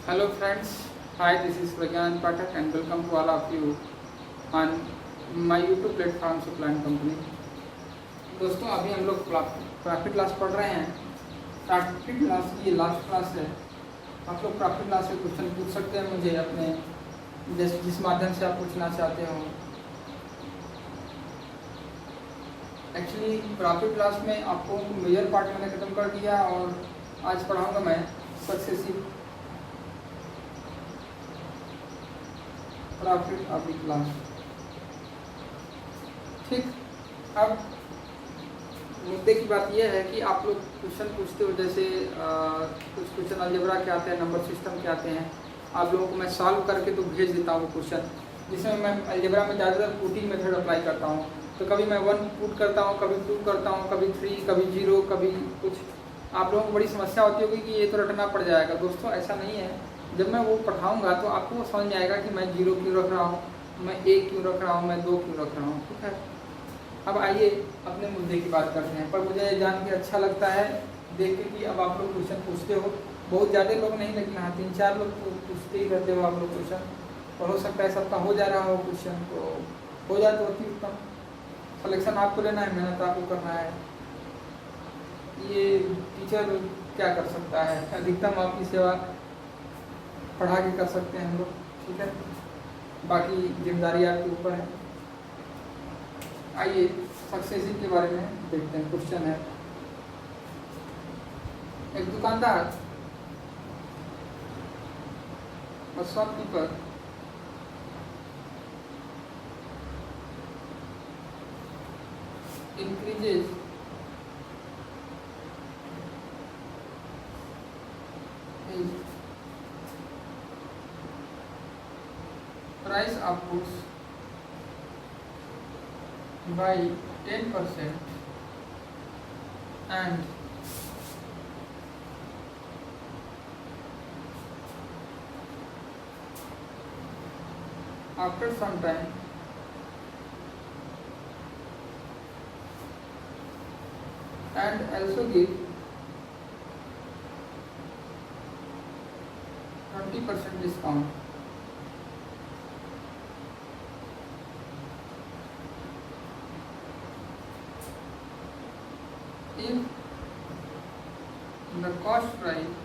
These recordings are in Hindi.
Hello friends, hi, this is Pragyan Pathak and welcome to all of you on my YouTube platform Suplan Company। दोस्तों अभी हम लोग प्रॉफिट लॉस पढ़ रहे हैं। प्रॉफिट लॉस की लास्ट क्लास है। आप लोग प्रॉफिट लॉस में क्वेश्चन पूछ सकते हैं मुझे अपने जिस माध्यम से आप पूछना चाहते हो। एक्चुअली प्रॉफिट लॉस में आपको मेजर पार्ट मैंने खत्म कर दिया और आज पढ़ाऊँगा मैं सक्सेसिव प्रॉफिट ऑफ लॉस। ठीक, अब मुद्दे की बात यह है कि आप लोग क्वेश्चन पूछते हो, जैसे कुछ क्वेश्चन अलजेब्रा के आते हैं, नंबर सिस्टम के आते हैं। आप लोगों को मैं सॉल्व करके तो भेज देता हूँ क्वेश्चन, जिसमें मैं अलजेब्रा में ज़्यादातर पुटिंग मेथड अप्लाई करता हूँ। तो कभी मैं 1 पुट करता हूँ, कभी 2 करता हूँ, कभी 3, कभी 0, कभी कुछ। आप लोगों को बड़ी समस्या होती होगी कि ये तो रटना पड़ जाएगा। दोस्तों ऐसा नहीं है। जब मैं वो पढ़ाऊँगा तो आपको समझ में आएगा कि मैं 0 क्यों रख रहा हूँ, मैं 1 क्यों रख रहा हूँ, मैं 2 क्यों रख रहा हूँ। ठीक है, अब आइए अपने मुद्दे की बात करते हैं। पर मुझे जान के अच्छा लगता है देख के कि अब आप लोग क्वेश्चन पूछते हो। बहुत ज़्यादा लोग नहीं, लेकिन हाँ 3-4 लोग तो पूछते ही रहते हो आप लोग क्वेश्चन। और हो सकता है सबका हो जा रहा हो क्वेश्चन, तो हो जाए तो अति उत्तम। सलेक्शन आपको लेना है, मेहनत आपको करना है। ये टीचर क्या कर सकता है, अधिकतम आपकी सेवा पढ़ा के कर सकते हैं हम लोग। ठीक है, बाकी जिम्मेदारी आपके ऊपर है। आइए सक्सेसिव के बारे में देखते हैं। क्वेश्चन है, एक दुकानदार और shopkeeper increases his price of goods by 10% and after some time and also give 20% discount if the cost price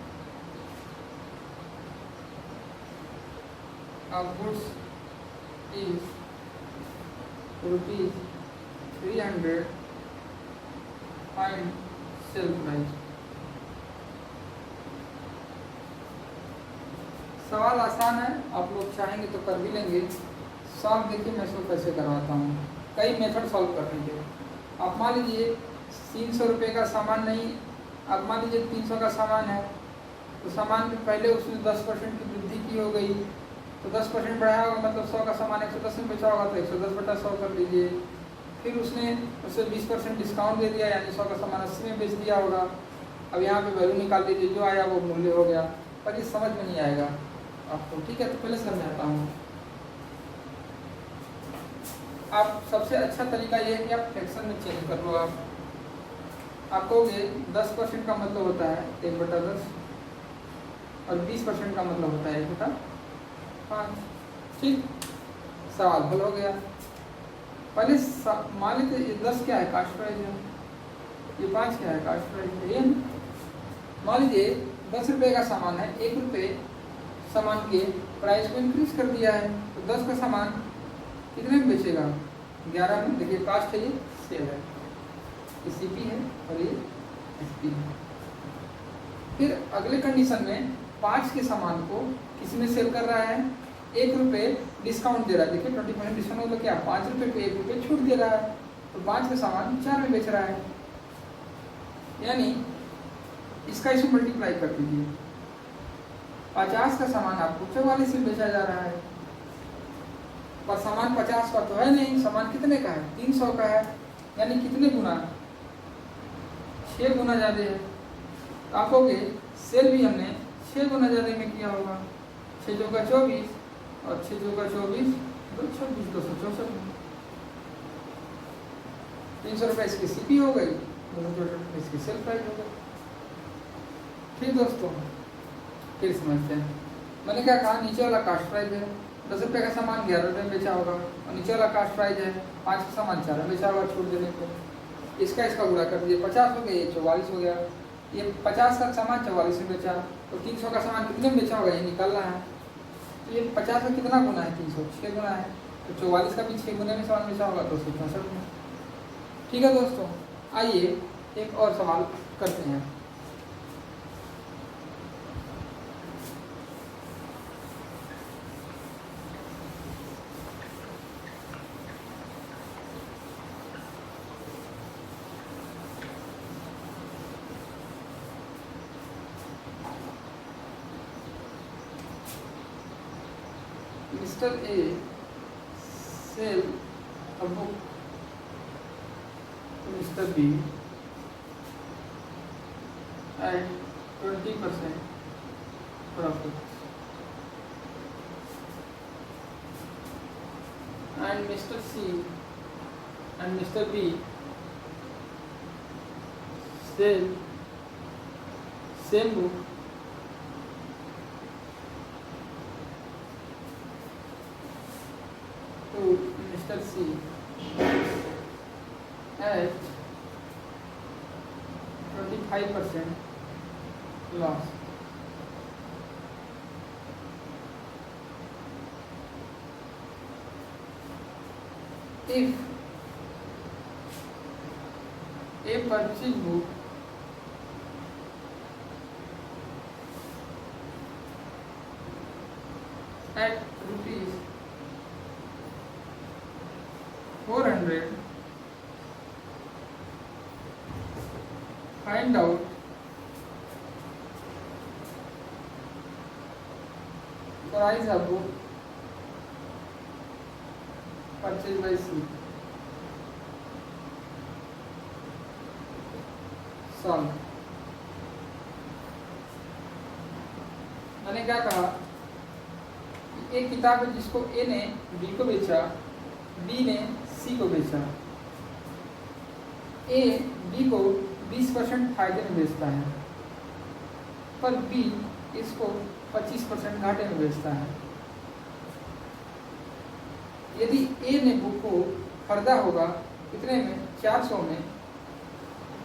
of goods is rupees 300 find sell price। सवाल आसान है, आप लोग चाहेंगे तो कर भी लेंगे। सॉल्व देखिए मैं इसको कैसे करवाता हूँ। कई मेथड सॉल्व कर लीजिए। आप मान लीजिए 300 रुपये का सामान नहीं, आप मान लीजिए 300 का सामान है, तो सामान के पहले उसने 10% की वृद्धि की हो गई, तो 10% बढ़ाया होगा, मतलब 100 का सामान 110 में बेचा होगा तो 110/100 कर लीजिए। फिर उसने उसे 20% डिस्काउंट दे दिया, यानी 100 का सामान 80 में बेच दिया होगा। अब यहाँ पे वैल्यू निकाल दीजिए, जो आया वो मूल्य हो गया। पर ये समझ में नहीं आएगा आपको। ठीक है, तो पहले समझाता हूँ। आप सबसे अच्छा तरीका ये है कि आप फ्रैक्शन में चेंज कर लो। आप कहोगे 10% का मतलब होता है 1/10 और 20% का मतलब होता है 1/5। ठीक, सवाल हल हो गया। पहले मान लीजिए ये 10 क्या है, कास्ट प्राइस है, ये 5 क्या है, कास्ट प्राइस है। ये मान लीजिए 10 रुपये का सामान है, 1 रुपये सामान के प्राइस को इंक्रीज कर दिया है, तो 10 का सामान कितने में बेचेगा, 11 में। देखिए कास्ट है, ये सेल है, ये सीपी है और ये एसपी है। फिर अगले कंडीशन में 5 के सामान को किसी में सेल कर रहा है, 1 रुपये डिस्काउंट दे रहा है। देखिए 20% डिस्काउंट मतलब क्या, 5 रुपये पे 1 रुपये छूट दे रहा है, तो 5 का सामान 4 में बेच रहा है। यानी इसका इसे मल्टीप्लाई कर दीजिए। 50 का सामान आपको 44 में बेचा जा रहा है, पर सामान 50 का तो है नहीं, सामान कितने का है, 300 का है। यानी कितने गुना, 6 गुना ज़्यादा है। तो आप कहोगे सेल भी हमने 6 गुना ज़्यादा में किया होगा। 6 चौका 24 और 6 चौका 24, 226, 264 में। 300 रुपये इसकी सीपी हो गई, 264 रुपये इसकी सेल प्राइस हो गई। ठीक दोस्तों, फिर समझते हैं। मैंने क्या कहा, नीचे वाला कास्ट प्राइस है, 10 रुपये का सामान 11 रुपये में बेचा होगा, और नीचे वाला कास्ट प्राइस है 5 का सामान 4 में बेचा होगा छूट देने को। इसका गुणा कर दीजिए, 50 हो गया, ये 44 हो गया। ये 50 का सामान 44 में बेचा, तो 300 का सामान कितने में बेचा होगा ये निकालना है। तो ये 50 का कितना गुना है, 300, 6 गुना है, तो 44 का भी 6 गुने में सामान बेचा होगा, तो 64 में। ठीक है दोस्तों, आइए एक और सवाल करते हैं। Mr. A sell a book to Mr. B at 20% profit, and Mr. C and Mr. B sell same book to Mr. C at 25% loss. If a purchase book at rupees 400, find out price of book purchased by C. Solve. मैंने क्या कहा, एक किताब है जिसको ए ने बी को बेचा, बी ने सी को बेचा। ए बी को 20% फायदे में बेचता है, पर बी इसको 25% घाटे में बेचता है। यदि ए ने बुक को खरीदा होगा कितने में, 400 में,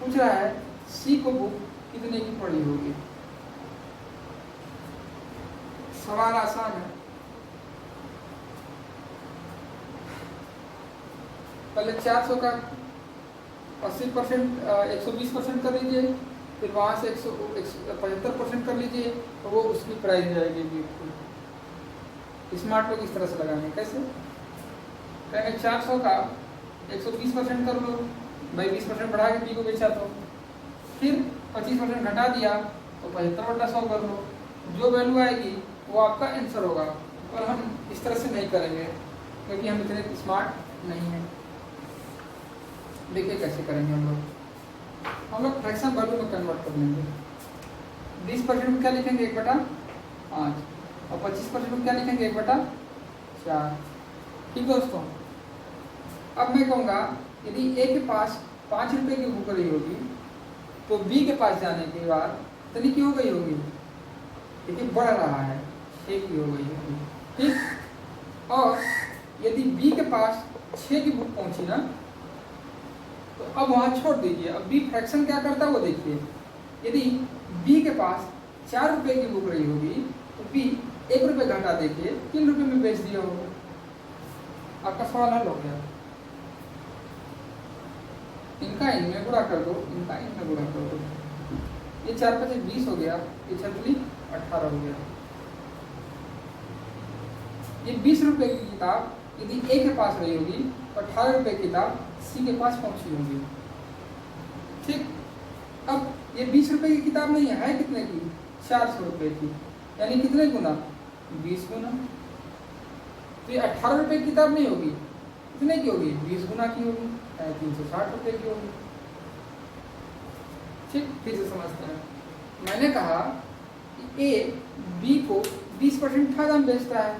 पूछ रहा है सी को बुक कितने की पड़ी होगी। सवाल आसान है, पहले 400 का 80% 120% कर लीजिए, फिर वहाँ से 75% कर लीजिए, तो वो उसकी प्राइस जाएगी बिल्कुल। स्मार्ट लोग इस तरह से लगाएंगे, कैसे कहेंगे 400 का 120% कर लो, भाई 20% बढ़ा के बी को बेचा, तो फिर 25% घटा दिया तो 75/100 कर लो, जो वैल्यू आएगी वो आपका आंसर होगा। पर हम इस तरह से नहीं करेंगे क्योंकि हम इतने स्मार्ट नहीं हैं। देखिए कैसे करेंगे हम लोग फ्रैक्शन वैल्यू में कन्वर्ट कर लेंगे। 20% में क्या लिखेंगे, 1/5, और 25% में क्या लिखेंगे, 1/4। ठीक दोस्तों, अब मैं कहूँगा यदि ए के पास 5 रुपये की बुक रही होगी तो बी के पास जाने के बाद कितनी की हो गई होगी, देखिए बढ़ रहा है, 6 की हो गई होगी। ठीक, और यदि बी के पास 6 की बुक पहुंची ना, तो अब वहाँ छोड़ दीजिए। अब बी फ्रैक्शन क्या करता है वो देखिए। यदि बी के पास 4 रुपये की बुक रही होगी तो बी 1 रुपये घटा देके 3 रुपये में बेच दिया होगा। आपका सवाल हल हो गया। इनका इनमें गुणा कर दो, इनका इनमें गुणा कर दो, ये 4 × 5 = 20 हो गया, ये 4 × 18 हो गया। ये 20 रुपये की किताब यदि ए के पास रही होगी तो 18 रुपये की किताब सी के पास पहुंची होगी। ठीक, अब ये 20 रुपये की किताब नहीं है, कितने की, 400 रुपये की, यानी कितने गुना, 20 गुना। तो ये 18 रुपये की किताब नहीं होगी, कितने की होगी, 20 गुना की होगी, 360 रुपये की होगी। ठीक, फिर से समझते हैं। मैंने कहा कि ए बी को 20% फायदा में बेचता है,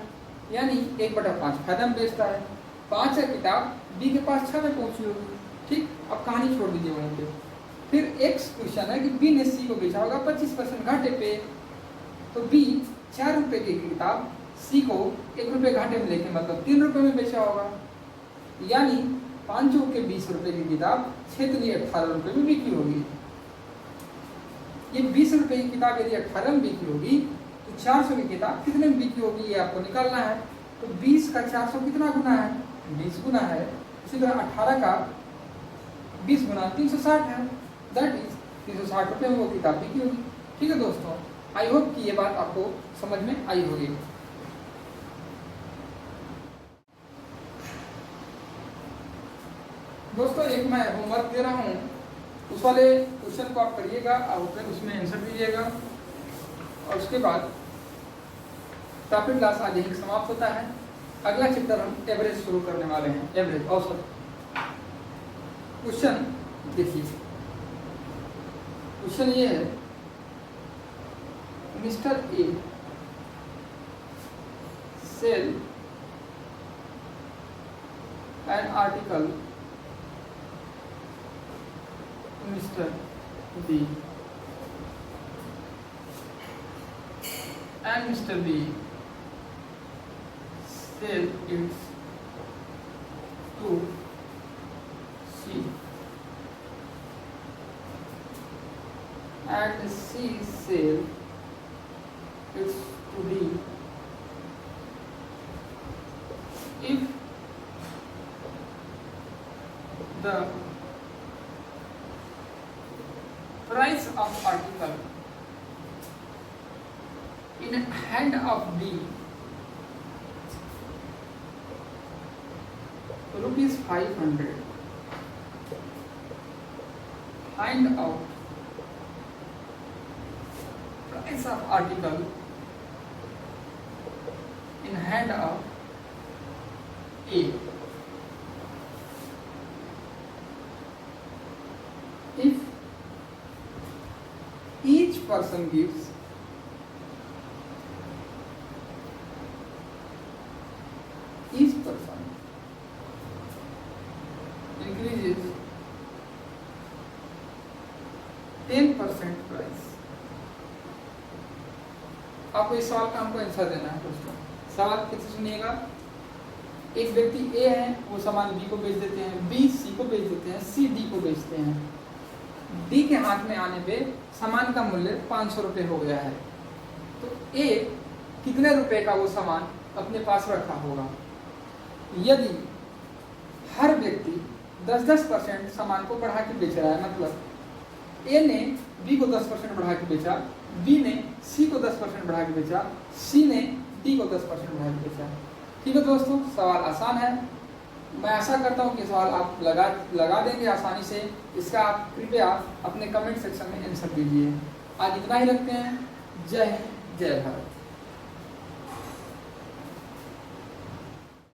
यानी 1/5 फायदा में बेचता है। 5 का किताब बी के पास 6 में पहुंची होगी। ठीक, अब कहानी छोड़ दीजिए वहीं पे। फिर एक क्वेश्चन है कि बी ने सी को बेचा होगा 25% घाटे पे, तो बी ₹4 की किताब सी को ₹1 घाटे में लेके मतलब ₹3 में बेचा होगा, यानी 5 चौक के ₹20 की किताब 6 तिली ₹18 में बिकी होगी। ये ₹20 की किताब यदि 18 में बिकी होगी तो 400 की किताब कितने में बिकी होगी ये आपको निकालना है। तो 20 का 400 कितना गुना है, 20 गुना है। इसी तरह 18 का 20 गुना 360 है, दैट इज ₹360 में वो किताब बिकी होगी। ठीक है दोस्तों, आई होप कि ये बात आपको समझ में आई होगी। दोस्तों एक मैं होमवर्क दे रहा हूँ, उस वाले क्वेश्चन को आप करिएगा और फिर उसमें आंसर दीजिएगा, और उसके बाद टॉपिक क्लास आज यही समाप्त होता है। अगला चैप्टर हम एवरेज शुरू करने वाले हैं, एवरेज औसत। क्वेश्चन देखिए, क्वेश्चन ये है, mister A sell an article Mr. B and Mr. B sell it to C and C sell it to D. If the price of article in hand of B ₹500, find out price of article in hand of A. If each person gives increases 10% price. आपको इस सवाल का हमको आंसर देना है दोस्तों। सवाल फिर से सुनिएगा। एक व्यक्ति ए है, वो सामान बी को बेच देते हैं, बी सी को बेच देते हैं, सी डी को बेचते हैं। डी के हाथ में आने पे सामान का मूल्य ₹500 हो गया है। तो ए कितने रुपए का वो सामान अपने पास रखा होगा? यदि हर व्यक्ति 10-10% सामान को बढ़ा के बेच रहा है, मतलब ए ने बी को 10% बढ़ा के बेचा, बी ने सी को 10% बढ़ा के बेचा, सी ने डी को 10% बढ़ा के बेचा। ठीक है दोस्तों, सवाल आसान है। मैं आशा करता हूँ कि सवाल आप लगा देंगे आसानी से। इसका आप कृपया अपने कमेंट सेक्शन में आंसर दीजिए। आज इतना ही रखते हैं। जय हिंद, जय भारत।